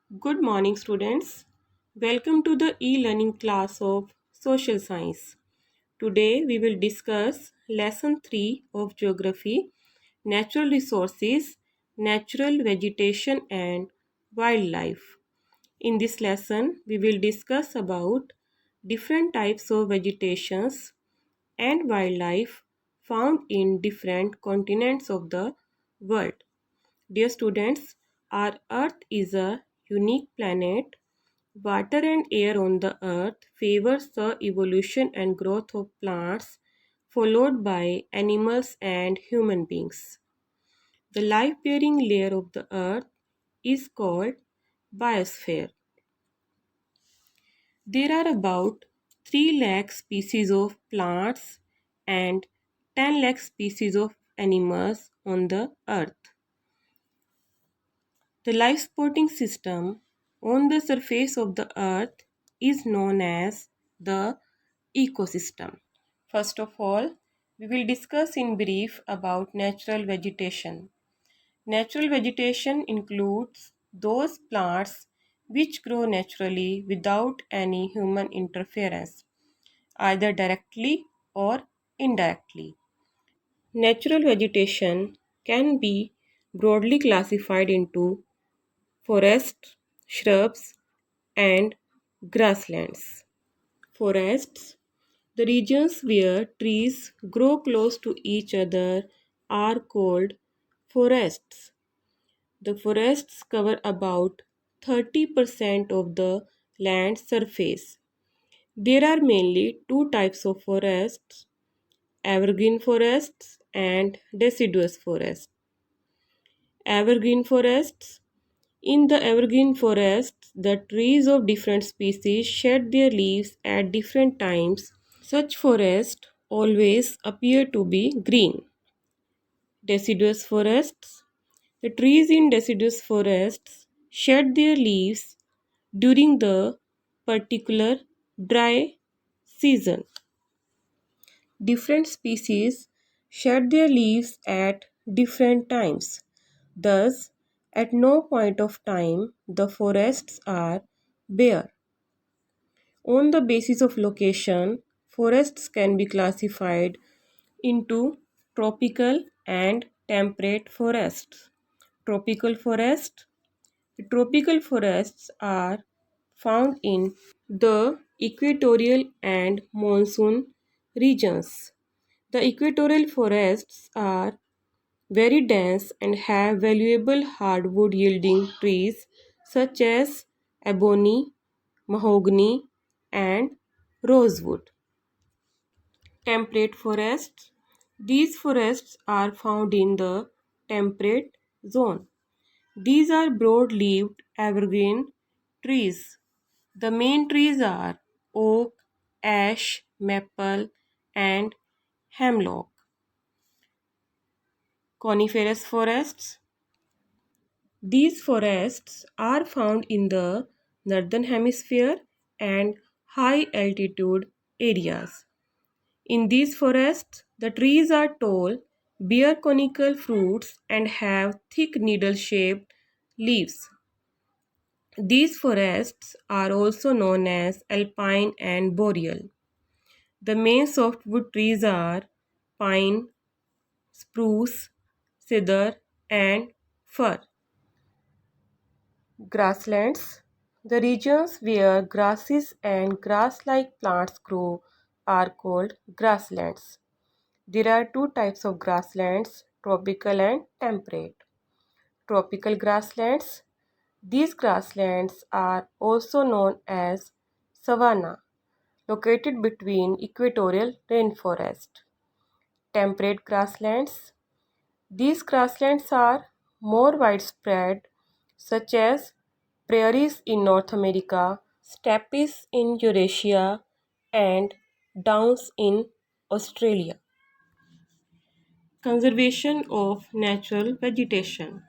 Good morning, students. Welcome to the e-learning class of Social Science. Today we will discuss Lesson 3 of Geography, Natural Resources, Natural Vegetation and Wildlife. In this lesson, we will discuss about different types of vegetations and wildlife found in different continents of the world. Dear students, our Earth is a unique planet. Water and air on the earth favors the evolution and growth of plants, followed by animals and human beings. The life-bearing layer of the earth is called biosphere. There are about 3 lakh species of plants and 10 lakh species of animals on the earth. The life supporting system on the surface of the earth is known as the ecosystem. First of all, we will discuss in brief about natural vegetation. Natural vegetation includes those plants which grow naturally without any human interference, either directly or indirectly. Natural vegetation can be broadly classified into forests, shrubs, and grasslands. Forests, the regions where trees grow close to each other, are called forests. The forests cover about 30% of the land surface. There are mainly two types of forests: evergreen forests and deciduous forests. Evergreen forests. In the evergreen forests, the trees of different species shed their leaves at different times. Such forests always appear to be green. Deciduous forests. The trees in deciduous forests shed their leaves during the particular dry season. Different species shed their leaves at different times. Thus, at no point of time the forests are bare. On the basis of location, forests can be classified into tropical and temperate forests. Tropical forest. Tropical forests are found in the equatorial and monsoon regions. The equatorial forests are very dense and have valuable hardwood yielding trees such as ebony, mahogany, and rosewood. Temperate forests. These forests are found in the temperate zone. These are broad-leaved evergreen trees. The main trees are oak, ash, maple, and hemlock. Coniferous forests. These forests are found in the northern hemisphere and high altitude areas. In these forests, the trees are tall, bear conical fruits, and have thick needle shaped leaves. These forests are also known as alpine and boreal. The main softwood trees are pine, spruce, cedar, and fir. Grasslands. The regions where grasses and grass-like plants grow are called grasslands. There are two types of grasslands, tropical and temperate. Tropical grasslands. These grasslands are also known as savanna, located between equatorial rainforest. Temperate grasslands. These grasslands are more widespread, such as prairies in North America, steppes in Eurasia, and downs in Australia. Conservation of natural vegetation.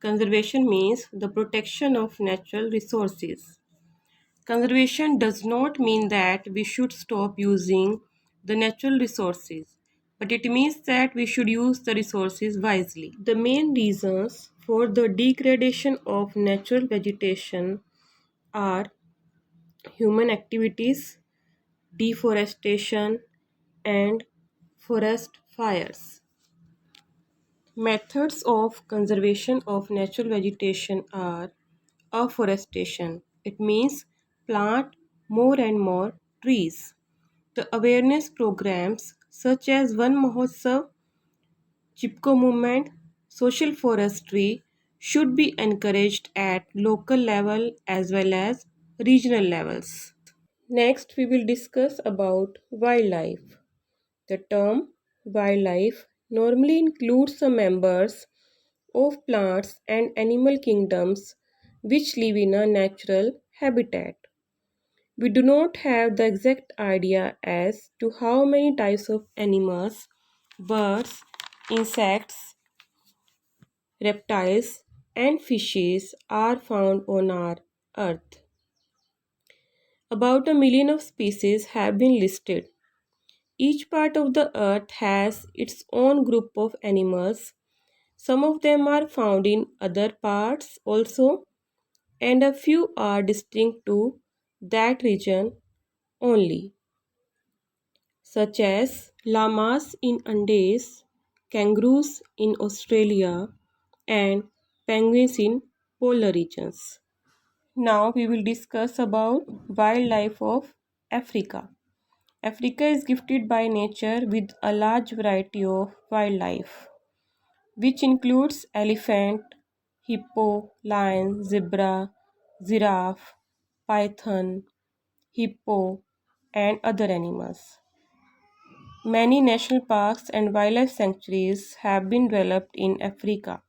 Conservation means the protection of natural resources. Conservation does not mean that we should stop using the natural resources, but it means that we should use the resources wisely. The main reasons for the degradation of natural vegetation are human activities, deforestation, and forest fires. Methods of conservation of natural vegetation are afforestation. It means plant more and more trees. The awareness programs such as Van Mahotsav, Chipko movement, social forestry should be encouraged at local level as well as regional levels. Next, we will discuss about wildlife. The term wildlife normally includes the members of plants and animal kingdoms which live in a natural habitat. We do not have the exact idea as to how many types of animals, birds, insects, reptiles, and fishes are found on our earth. About 1 million of species have been listed. Each part of the earth has its own group of animals. Some of them are found in other parts also, and a few are distinct to that region only, such as llamas in Andes, kangaroos in Australia, and penguins in polar regions. Now we will discuss about wildlife of Africa. Africa is gifted by nature with a large variety of wildlife, which includes elephant, hippo, lion, zebra, giraffe, python, hippo, and other animals. Many national parks and wildlife sanctuaries have been developed in Africa.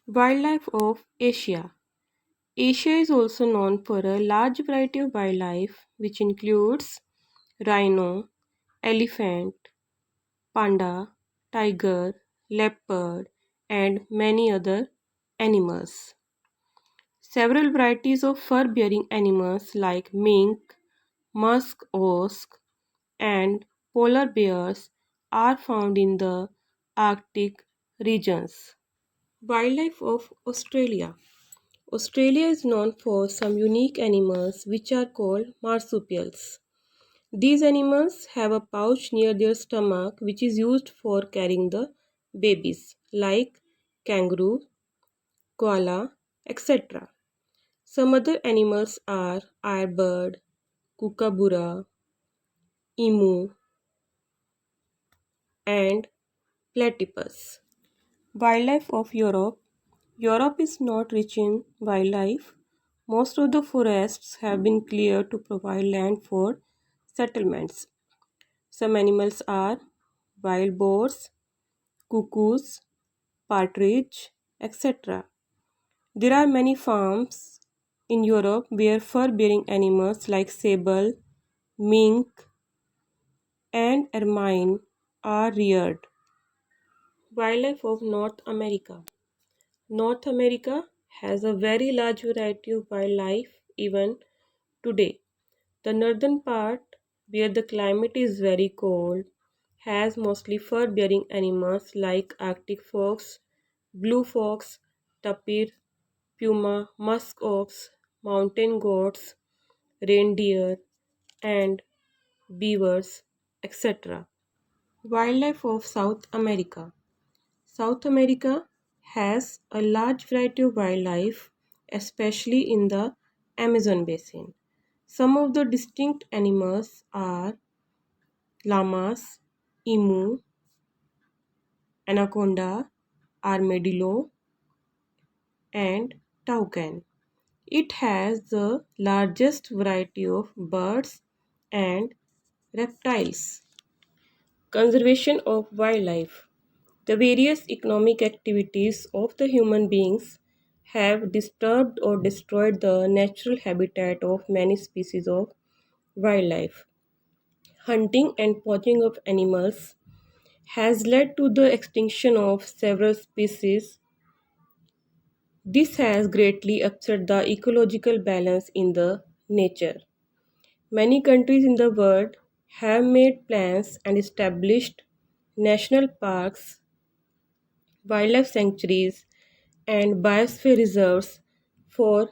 Wildlife of Asia. Asia is also known for a large variety of wildlife, which includes rhino, elephant, panda, tiger, leopard, and many other animals. Several varieties of fur bearing animals like mink, musk ox, and polar bears are found in the Arctic regions. Wildlife of Australia. Australia is known for some unique animals which are called marsupials. These animals have a pouch near their stomach which is used for carrying the babies, like kangaroo, koala, etc. Some other animals are airbird, kookaburra, emu, and platypus. Wildlife of Europe. Europe is not rich in wildlife. Most of the forests have been cleared to provide land for settlements. Some animals are wild boars, cuckoos, partridge, etc. There are many farms in Europe where fur bearing animals like sable, mink, and ermine are reared. Wildlife of North America. North America has a very large variety of wildlife even today. The northern part, where the climate is very cold, has mostly fur bearing animals like Arctic fox, blue fox, tapir, puma, musk ox, mountain goats, reindeer, and beavers, etc. Wildlife of South America. South America has a large variety of wildlife, especially in the Amazon basin. Some of the distinct animals are llamas, emu, anaconda, armadillo, and toucan. It has the largest variety of birds and reptiles. Conservation of wildlife. The various economic activities of the human beings have disturbed or destroyed the natural habitat of many species of wildlife. Hunting and poaching of animals has led to the extinction of several species. This has greatly upset the ecological balance in the nature. Many countries in the world have made plans and established national parks, wildlife sanctuaries, and biosphere reserves for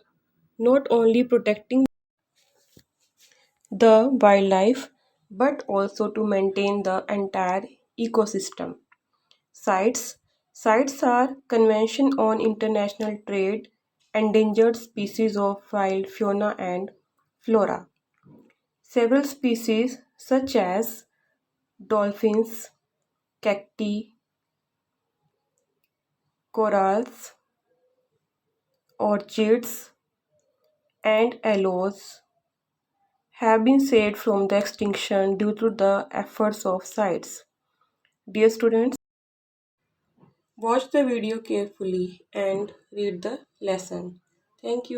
not only protecting the wildlife but also to maintain the entire ecosystem. CITES CITES are Convention on International Trade, Endangered Species of Wild Fauna and Flora. Several species such as dolphins, cacti, corals, orchids, and aloes have been saved from the extinction due to the efforts of CITES. Dear students, watch the video carefully and read the lesson. Thank you.